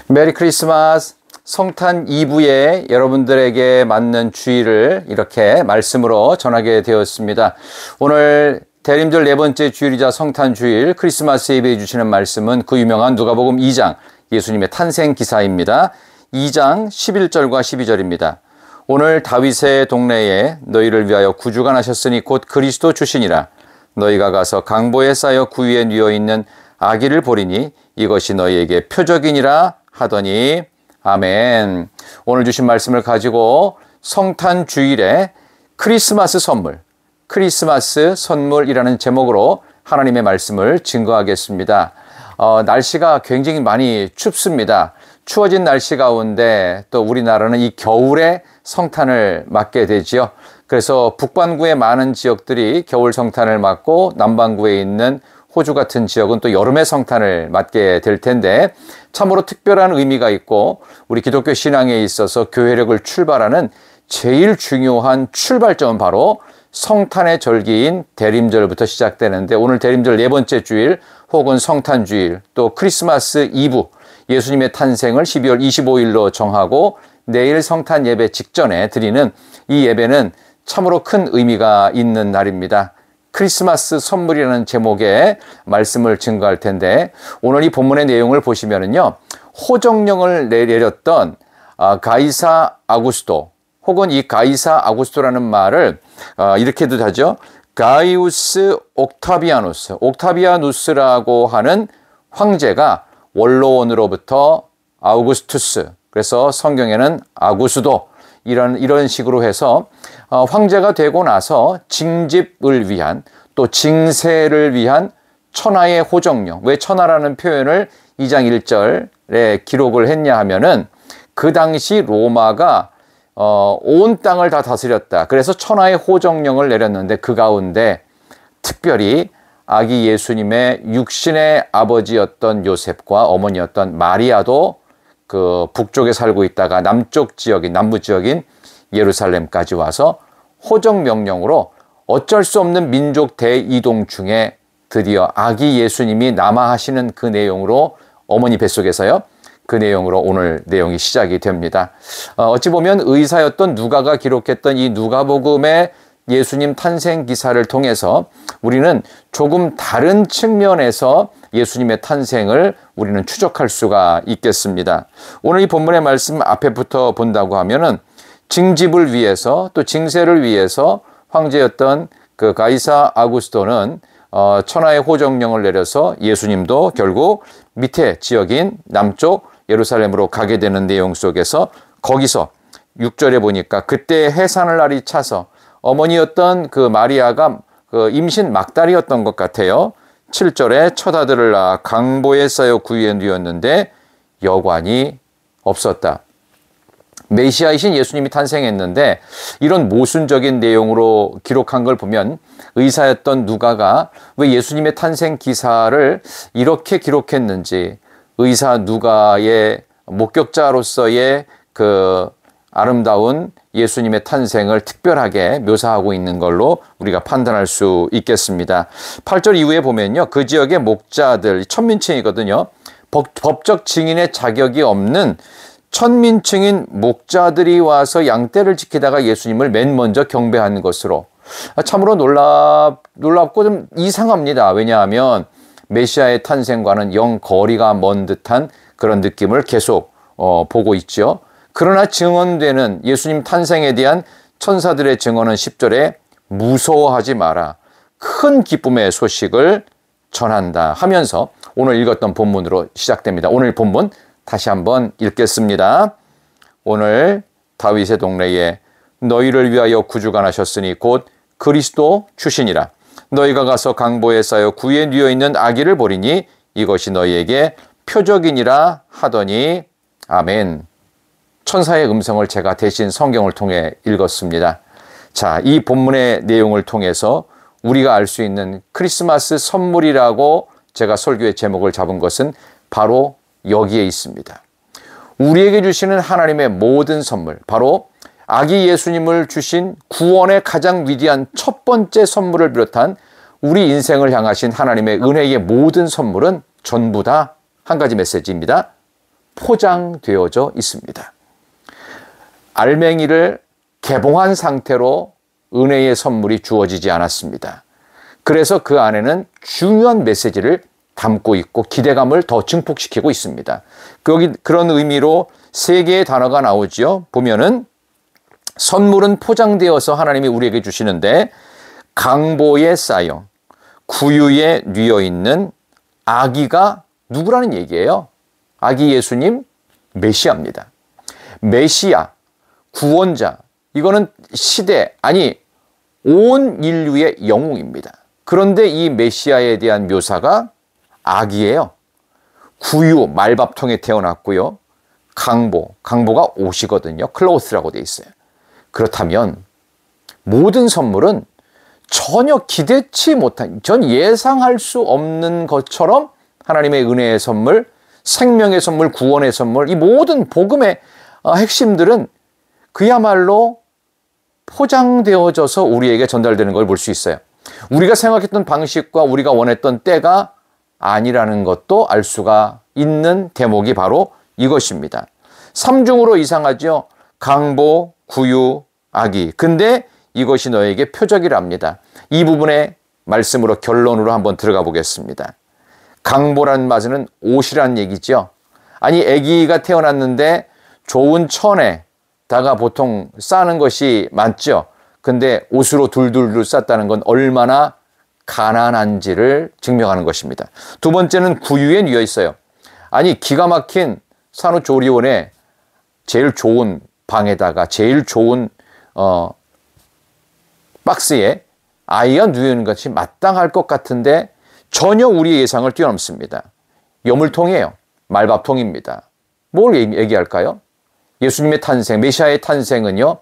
메리 크리스마스. 성탄 2부에 여러분들에게 맞는 주일을 이렇게 말씀으로 전하게 되었습니다. 오늘 대림절 네 번째 주일이자 성탄 주일 크리스마스 예배해 주시는 말씀은 그 유명한 누가복음 2장 예수님의 탄생 기사입니다. 2장 11절과 12절입니다. 오늘 다윗의 동네에 너희를 위하여 구주가 나셨으니 곧 그리스도 주시니라. 너희가 가서 강보에 쌓여 구유에 뉘어 있는 아기를 보리니 이것이 너희에게 표적이니라 하더니 아멘. 오늘 주신 말씀을 가지고 성탄 주일에 크리스마스 선물이라는 제목으로 하나님의 말씀을 증거하겠습니다. 날씨가 굉장히 많이 춥습니다. 추워진 날씨 가운데 또 우리나라는 이 겨울에 성탄을 맞게 되지요. 그래서 북반구의 많은 지역들이 겨울 성탄을 맞고 남반구에 있는 호주 같은 지역은 또 여름의 성탄을 맞게 될 텐데 참으로 특별한 의미가 있고 우리 기독교 신앙에 있어서 교회력을 출발하는 제일 중요한 출발점은 바로 성탄의 절기인 대림절부터 시작되는데 오늘 대림절 네 번째 주일 혹은 성탄 주일 또 크리스마스 이브 예수님의 탄생을 12월 25일로 정하고 내일 성탄 예배 직전에 드리는 이 예배는 참으로 큰 의미가 있는 날입니다. 크리스마스 선물이라는 제목의 말씀을 증거할 텐데 오늘 이 본문의 내용을 보시면은요. 호정령을 내렸던 가이사 아구스토 혹은 이 가이사 아구스토라는 말을 이렇게도 하죠. 가이우스 옥타비아누스라고 하는 황제가 원로원으로부터 아우구스투스 그래서 성경에는 아구스도 이런 식으로 해서 황제가 되고 나서 징집을 위한 또 징세를 위한 천하의 호정령. 왜 천하라는 표현을 2장 1절에 기록을 했냐 하면은 그 당시 로마가 온 땅을 다 다스렸다. 그래서 천하의 호정령을 내렸는데 그 가운데 특별히 아기 예수님의 육신의 아버지였던 요셉과 어머니였던 마리아도 그 북쪽에 살고 있다가 남부 지역인 예루살렘까지 와서 호정 명령으로 어쩔 수 없는 민족 대이동 중에 드디어 아기 예수님이 남아하시는 그 내용으로 어머니 뱃속에서요. 그 내용으로 오늘 내용이 시작이 됩니다. 어찌 보면 의사였던 누가가 기록했던 이 누가복음의 예수님 탄생 기사를 통해서 우리는 조금 다른 측면에서 예수님의 탄생을 우리는 추적할 수가 있겠습니다. 오늘 이 본문의 말씀 앞에부터 본다고 하면은 징집을 위해서 또 징세를 위해서 황제였던 그 가이사 아구스토는 천하의 호정령을 내려서 예수님도 결국 밑에 지역인 남쪽 예루살렘으로 가게 되는 내용 속에서 거기서 6절에 보니까 그때 해산을 날이 차서 어머니였던 그 마리아가 그 임신 막달이었던 것 같아요. 7절에 첫 아들을 낳아 강보에 쌓여 구유에 뉘었는데 여관이 없었다. 메시아이신 예수님이 탄생했는데 이런 모순적인 내용으로 기록한 걸 보면 의사였던 누가가 왜 예수님의 탄생 기사를 이렇게 기록했는지 의사 누가의 목격자로서의 그 아름다운 예수님의 탄생을 특별하게 묘사하고 있는 걸로 우리가 판단할 수 있겠습니다. 8절 이후에 보면요. 그 지역의 목자들, 천민층이거든요. 법적 증인의 자격이 없는 천민층인 목자들이 와서 양떼를 지키다가 예수님을 맨 먼저 경배한 것으로 참으로 놀랍고 좀 이상합니다. 왜냐하면 메시아의 탄생과는 영 거리가 먼 듯한 그런 느낌을 계속 보고 있죠. 그러나 증언되는 예수님 탄생에 대한 천사들의 증언은 10절에 무서워하지 마라. 큰 기쁨의 소식을 전한다 하면서 오늘 읽었던 본문으로 시작됩니다. 오늘 본문 다시 한번 읽겠습니다. 오늘 다윗의 동네에 너희를 위하여 구주가 나셨으니 곧 그리스도 주시니라. 너희가 가서 강보에 쌓여 구유에 뉘어 있는 아기를 보리니 이것이 너희에게 표적이니라 하더니 아멘. 천사의 음성을 제가 대신 성경을 통해 읽었습니다. 자, 이 본문의 내용을 통해서 우리가 알 수 있는 크리스마스 선물이라고 제가 설교의 제목을 잡은 것은 바로 여기에 있습니다. 우리에게 주시는 하나님의 모든 선물, 바로 아기 예수님을 주신 구원의 가장 위대한 첫 번째 선물을 비롯한 우리 인생을 향하신 하나님의 은혜의 모든 선물은 전부 다 한 가지 메시지입니다. 포장되어져 있습니다. 알맹이를 개봉한 상태로 은혜의 선물이 주어지지 않았습니다. 그래서 그 안에는 중요한 메시지를 담고 있고 기대감을 더 증폭시키고 있습니다. 그런 의미로 세 개의 단어가 나오죠. 보면은 선물은 포장되어서 하나님이 우리에게 주시는데 강보에 쌓여 구유에 뉘어 있는 아기가 누구라는 얘기예요? 아기 예수님, 메시아입니다. 메시아, 구원자, 이거는 시대, 아니 온 인류의 영웅입니다. 그런데 이 메시아에 대한 묘사가 아기예요. 구유, 말밥통에 태어났고요. 강보가 옷이거든요. 클로스라고 돼 있어요. 그렇다면 모든 선물은 전혀 기대치 못한, 전 예상할 수 없는 것처럼 하나님의 은혜의 선물, 생명의 선물, 구원의 선물, 이 모든 복음의 핵심들은 그야말로 포장되어져서 우리에게 전달되는 걸 볼 수 있어요. 우리가 생각했던 방식과 우리가 원했던 때가 아니라는 것도 알 수가 있는 대목이 바로 이것입니다. 삼중으로 이상하죠. 강보, 구유, 아기. 근데 이것이 너에게 표적이랍니다. 이 부분의 말씀으로 결론으로 한번 들어가 보겠습니다. 강보란 말은 옷이란 얘기죠. 아니 아기가 태어났는데 좋은 천에다가 보통 싸는 것이 많죠. 근데 옷으로 둘둘둘 쌌다는 건 얼마나 가난한지를 증명하는 것입니다. 두 번째는 구유에 뉘어 있어요. 아니 기가 막힌 산후조리원에 제일 좋은 방에다가 제일 좋은 박스에 아이가 누우는 것이 마땅할 것 같은데 전혀 우리의 예상을 뛰어넘습니다. 여물통이에요. 말밥통입니다. 뭘 얘기할까요? 예수님의 탄생, 메시아의 탄생은요,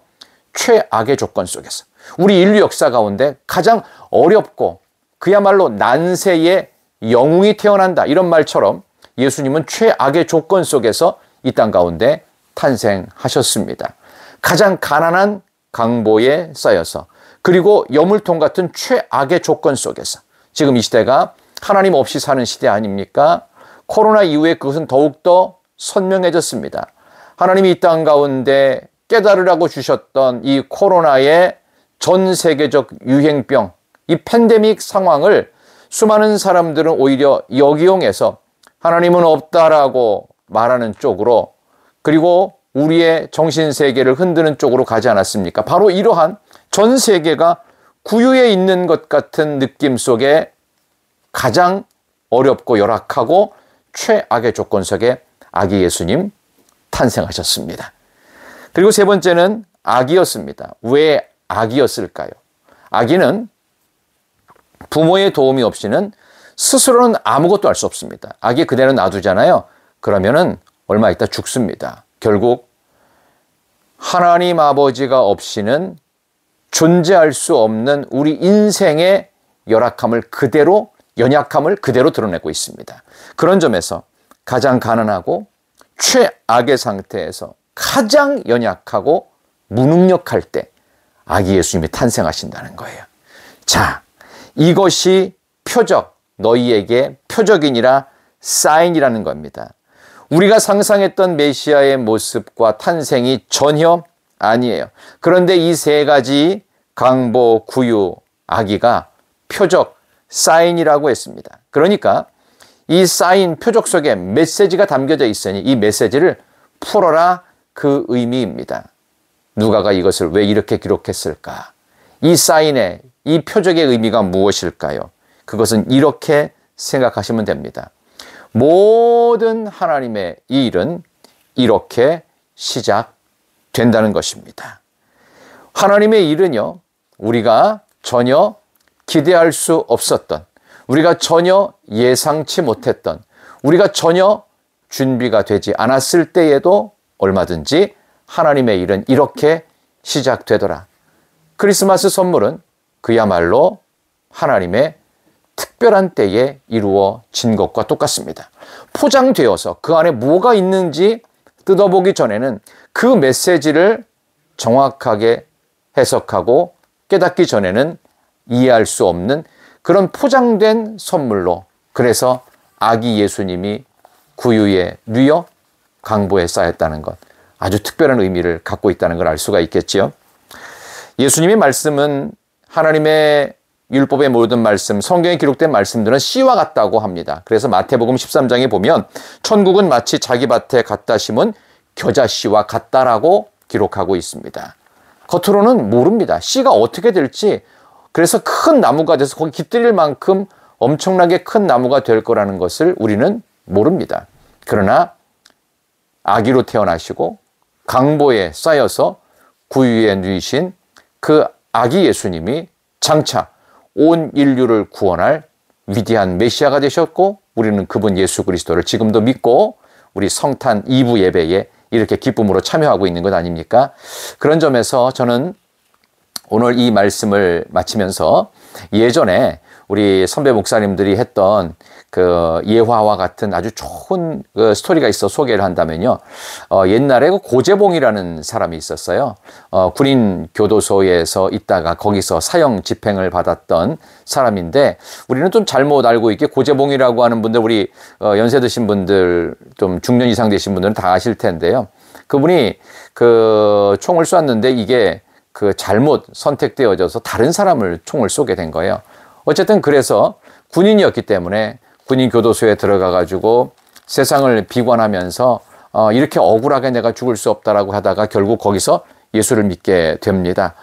최악의 조건 속에서 우리 인류 역사 가운데 가장 어렵고 그야말로 난세의 영웅이 태어난다 이런 말처럼 예수님은 최악의 조건 속에서 이 땅 가운데 탄생하셨습니다. 가장 가난한 강보에 쌓여서 그리고 여물통 같은 최악의 조건 속에서 지금 이 시대가 하나님 없이 사는 시대 아닙니까? 코로나 이후에 그것은 더욱더 선명해졌습니다. 하나님이 이 땅 가운데 깨달으라고 주셨던 이 코로나의 전 세계적 유행병, 이 팬데믹 상황을 수많은 사람들은 오히려 역이용해서 하나님은 없다라고 말하는 쪽으로 그리고 우리의 정신세계를 흔드는 쪽으로 가지 않았습니까? 바로 이러한 전 세계가 구유에 있는 것 같은 느낌 속에 가장 어렵고 열악하고 최악의 조건 속에 아기 예수님 탄생하셨습니다. 그리고 세 번째는 아기였습니다. 왜 아기였을까요? 아기는 부모의 도움이 없이는 스스로는 아무것도 할 수 없습니다. 아기 그대로 놔두잖아요. 그러면은 얼마 있다 죽습니다. 결국 하나님 아버지가 없이는 존재할 수 없는 우리 인생의 열악함을 그대로, 연약함을 그대로 드러내고 있습니다. 그런 점에서 가장 가난하고 최악의 상태에서 가장 연약하고 무능력할 때 아기 예수님이 탄생하신다는 거예요. 자, 이것이 표적, 너희에게 표적이니라 사인이라는 겁니다. 우리가 상상했던 메시아의 모습과 탄생이 전혀 아니에요. 그런데 이 세 가지 강보, 구유, 아기가 표적, 사인이라고 했습니다. 그러니까 이 사인, 표적 속에 메시지가 담겨져 있으니 이 메시지를 풀어라 그 의미입니다. 누가가 이것을 왜 이렇게 기록했을까? 이 사인의, 이 표적의 의미가 무엇일까요? 그것은 이렇게 생각하시면 됩니다. 모든 하나님의 이 일은 이렇게 시작된다는 것입니다. 하나님의 일은요, 우리가 전혀 기대할 수 없었던, 우리가 전혀 예상치 못했던, 우리가 전혀 준비가 되지 않았을 때에도 얼마든지 하나님의 일은 이렇게 시작되더라. 크리스마스 선물은 그야말로 하나님의 특별한 때에 이루어진 것과 똑같습니다. 포장되어서 그 안에 뭐가 있는지 뜯어보기 전에는 그 메시지를 정확하게 해석하고 깨닫기 전에는 이해할 수 없는 그런 포장된 선물로, 그래서 아기 예수님이 구유에 뉘어 강보에 쌓였다는 것, 아주 특별한 의미를 갖고 있다는 걸 알 수가 있겠지요. 예수님의 말씀은 하나님의 율법의 모든 말씀, 성경에 기록된 말씀들은 씨와 같다고 합니다. 그래서 마태복음 13장에 보면 천국은 마치 자기 밭에 갖다 심은 겨자씨와 같다라고 기록하고 있습니다. 겉으로는 모릅니다. 씨가 어떻게 될지. 그래서 큰 나무가 돼서 거기 깃들일 만큼 엄청나게 큰 나무가 될 거라는 것을 우리는 모릅니다. 그러나 아기로 태어나시고 강보에 쌓여서 구유에 누이신 그 아기 예수님이 장차 온 인류를 구원할 위대한 메시아가 되셨고, 우리는 그분 예수 그리스도를 지금도 믿고 우리 성탄 2부 예배에 이렇게 기쁨으로 참여하고 있는 것 아닙니까? 그런 점에서 저는 오늘 이 말씀을 마치면서 예전에 우리 선배 목사님들이 했던 그 예화와 같은 아주 좋은 그 스토리가 있어 소개를 한다면요. 옛날에 그 고재봉이라는 사람이 있었어요. 군인 교도소에서 있다가 거기서 사형 집행을 받았던 사람인데, 우리는 좀 잘못 알고 있게 고재봉이라고 하는 분들, 우리 연세 드신 분들, 좀 중년 이상 되신 분들은 다 아실 텐데요. 그분이 그 총을 쐈는데 이게 그 잘못 선택되어져서 다른 사람을 총을 쏘게 된 거예요. 어쨌든 그래서 군인이었기 때문에 군인 교도소에 들어가 가지고 세상을 비관하면서 이렇게 억울하게 내가 죽을 수 없다라고 하다가 결국 거기서 예수를 믿게 됩니다.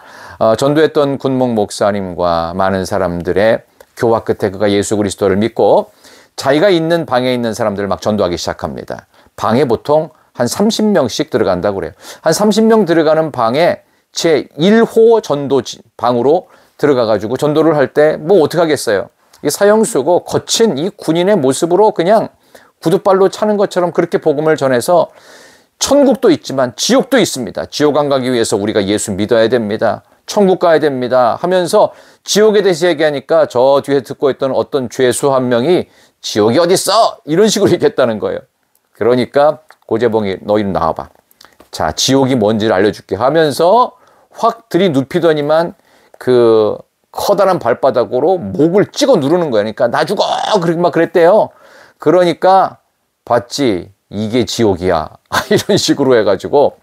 전도했던 군목 목사님과 많은 사람들의 교화 끝에 그가 예수 그리스도를 믿고 자기가 있는 방에 있는 사람들을 막 전도하기 시작합니다. 방에 보통 한 30명씩 들어간다고 그래요. 한 30명 들어가는 방에 제 1호 전도 방으로 들어가 가지고 전도를 할 때 뭐 어떻게 하겠어요? 이 사형수고 거친 이 군인의 모습으로 그냥 구두발로 차는 것처럼 그렇게 복음을 전해서 천국도 있지만 지옥도 있습니다. 지옥 안 가기 위해서 우리가 예수 믿어야 됩니다. 천국 가야 됩니다 하면서 지옥에 대해서 얘기하니까 저 뒤에 듣고 있던 어떤 죄수 한 명이 지옥이 어딨어? 이런 식으로 얘기했다는 거예요. 그러니까 고재봉이 너 이리 나와봐. 자, 지옥이 뭔지를 알려줄게 하면서 확 들이눕히더니만 그 커다란 발바닥으로 목을 찍어 누르는 거예요. 그러니까 나 죽어! 그렇게 막 그랬대요. 그러니까 봤지? 이게 지옥이야. 이런 식으로 해가지고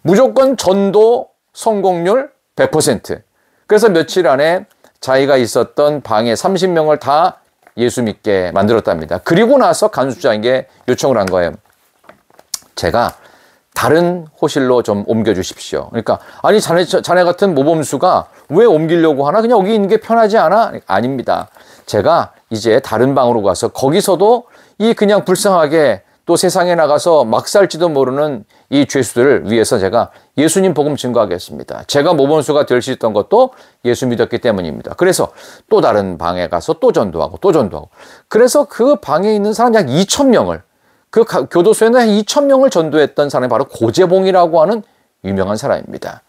무조건 전도 성공률 100%. 그래서 며칠 안에 자기가 있었던 방에 30명을 다 예수 믿게 만들었답니다. 그리고 나서 간수장에게 요청을 한 거예요. 제가 다른 호실로 좀 옮겨주십시오. 그러니까 아니 자네 같은 모범수가 왜 옮기려고 하나? 그냥 여기 있는 게 편하지 않아? 아닙니다. 제가 이제 다른 방으로 가서 거기서도 이 그냥 불쌍하게 또 세상에 나가서 막 살지도 모르는 이 죄수들을 위해서 제가 예수님 복음 증거하겠습니다. 제가 모범수가 될 수 있던 것도 예수 믿었기 때문입니다. 그래서 또 다른 방에 가서 또 전도하고 또 전도하고, 그래서 그 방에 있는 사람 약 2,000명을, 그 교도소에는 한 2,000명을 전도했던 사람이 바로 고재봉이라고 하는 유명한 사람입니다.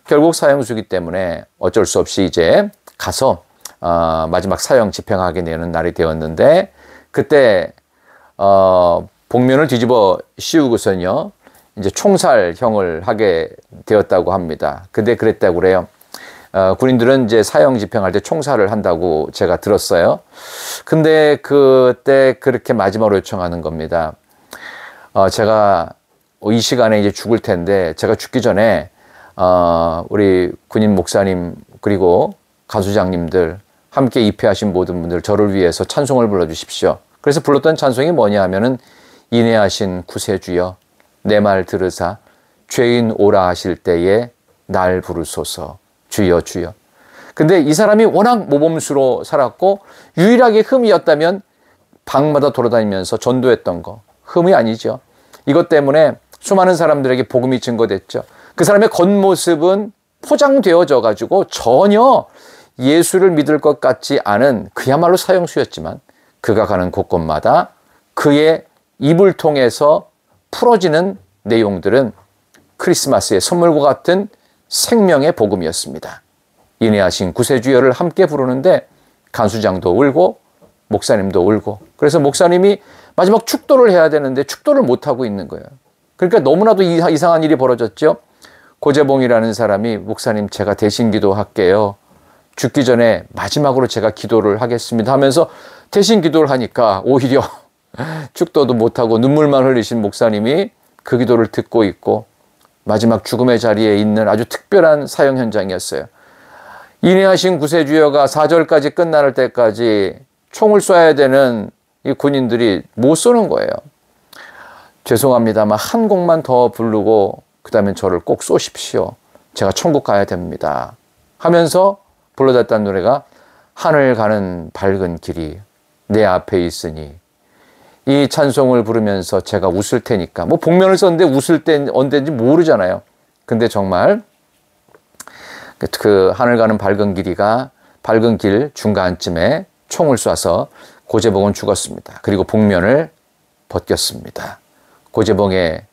결국 사형수기 때문에 어쩔 수 없이 이제 가서 마지막 사형 집행하게 되는 날이 되었는데, 그때 복면을 뒤집어 씌우고선요 이제 총살형을 하게 되었다고 합니다. 근데 그랬다고 그래요. 군인들은 이제 사형 집행할 때 총살을 한다고 제가 들었어요. 근데 그때 그렇게 마지막으로 요청하는 겁니다. 제가 이 시간에 이제 죽을 텐데 제가 죽기 전에 우리 군인 목사님 그리고 가수장님들 함께 입회하신 모든 분들 저를 위해서 찬송을 불러주십시오. 그래서 불렀던 찬송이 뭐냐 하면은 인애하신 구세주여 내 말 들으사 죄인 오라 하실 때에 날 부르소서 주여 주여. 근데 이 사람이 워낙 모범수로 살았고 유일하게 흠이었다면 방마다 돌아다니면서 전도했던 거, 흠이 아니죠. 이것 때문에 수많은 사람들에게 복음이 증거됐죠. 그 사람의 겉모습은 포장되어져 가지고 전혀 예수를 믿을 것 같지 않은 그야말로 사형수였지만 그가 가는 곳곳마다 그의 입을 통해서 풀어지는 내용들은 크리스마스의 선물과 같은 생명의 복음이었습니다. 인애하신 구세주여를 함께 부르는데 간수장도 울고 목사님도 울고, 그래서 목사님이 마지막 축도를 해야 되는데 축도를 못하고 있는 거예요. 그러니까 너무나도 이상한 일이 벌어졌죠. 고재봉이라는 사람이 목사님 제가 대신 기도할게요. 죽기 전에 마지막으로 제가 기도를 하겠습니다 하면서 대신 기도를 하니까 오히려 축도도 못하고 눈물만 흘리신 목사님이 그 기도를 듣고 있고 마지막 죽음의 자리에 있는 아주 특별한 사형 현장이었어요. 인내하신 구세주여가 4절까지 끝날 때까지 총을 쏴야 되는 이 군인들이 못 쏘는 거예요. 죄송합니다만 한 곡만 더 부르고 그 다음에 저를 꼭 쏘십시오. 제가 천국 가야 됩니다. 하면서 불러댔던 노래가 하늘 가는 밝은 길이 내 앞에 있으니, 이 찬송을 부르면서 제가 웃을 테니까, 뭐 복면을 썼는데 웃을 때 언제인지 모르잖아요. 근데 정말 그 하늘 가는 밝은 길 중간쯤에 총을 쏴서 고재봉은 죽었습니다. 그리고 복면을 벗겼습니다. 고재봉의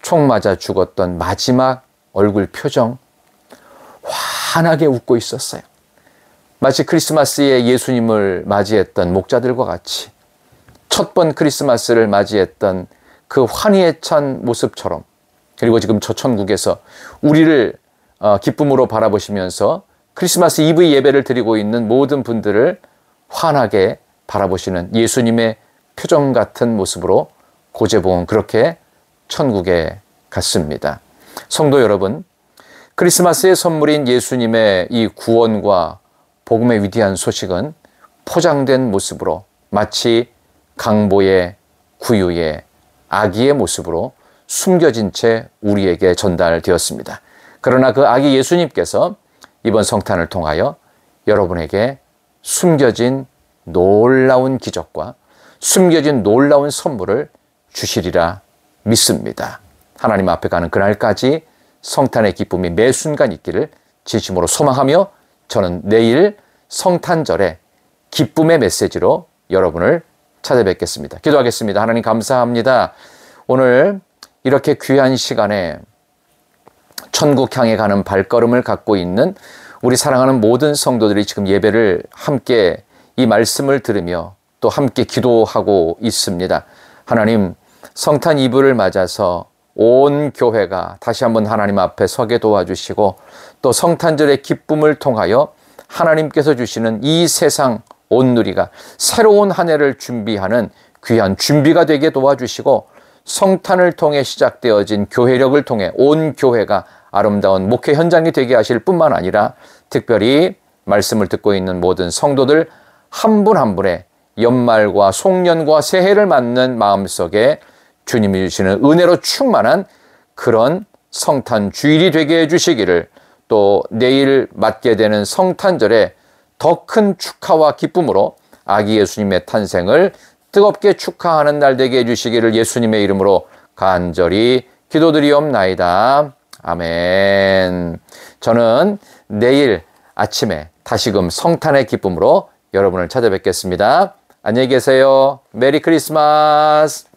총 맞아 죽었던 마지막 얼굴 표정, 환하게 웃고 있었어요. 마치 크리스마스에 예수님을 맞이했던 목자들과 같이 첫 번 크리스마스를 맞이했던 그 환희에 찬 모습처럼, 그리고 지금 저 천국에서 우리를 기쁨으로 바라보시면서 크리스마스 이브 예배를 드리고 있는 모든 분들을 환하게 바라보시는 예수님의 표정 같은 모습으로 고재봉은 그렇게 천국에 갔습니다. 성도 여러분, 크리스마스의 선물인 예수님의 이 구원과 복음의 위대한 소식은 포장된 모습으로 마치 강보의 구유의 아기의 모습으로 숨겨진 채 우리에게 전달되었습니다. 그러나 그 아기 예수님께서 이번 성탄을 통하여 여러분에게 숨겨진 놀라운 기적과 숨겨진 놀라운 선물을 주시리라 믿습니다. 하나님 앞에 가는 그날까지 성탄의 기쁨이 매 순간 있기를 진심으로 소망하며, 저는 내일 성탄절에 기쁨의 메시지로 여러분을 찾아뵙겠습니다. 기도하겠습니다. 하나님 감사합니다. 오늘 이렇게 귀한 시간에 천국 향해 가는 발걸음을 갖고 있는 우리 사랑하는 모든 성도들이 지금 예배를 함께 이 말씀을 들으며 또 함께 기도하고 있습니다. 하나님, 성탄 이브를 맞아서 온 교회가 다시 한번 하나님 앞에 서게 도와주시고, 또 성탄절의 기쁨을 통하여 하나님께서 주시는 이 세상 온누리가 새로운 한 해를 준비하는 귀한 준비가 되게 도와주시고, 성탄을 통해 시작되어진 교회력을 통해 온 교회가 아름다운 목회 현장이 되게 하실 뿐만 아니라, 특별히 말씀을 듣고 있는 모든 성도들 한 분 한 분의 연말과 송년과 새해를 맞는 마음속에 주님이 주시는 은혜로 충만한 그런 성탄 주일이 되게 해주시기를, 또 내일 맞게 되는 성탄절에 더 큰 축하와 기쁨으로 아기 예수님의 탄생을 뜨겁게 축하하는 날 되게 해주시기를 예수님의 이름으로 간절히 기도드리옵나이다. 아멘. 저는 내일 아침에 다시금 성탄의 기쁨으로 여러분을 찾아뵙겠습니다. 안녕히 계세요. 메리 크리스마스.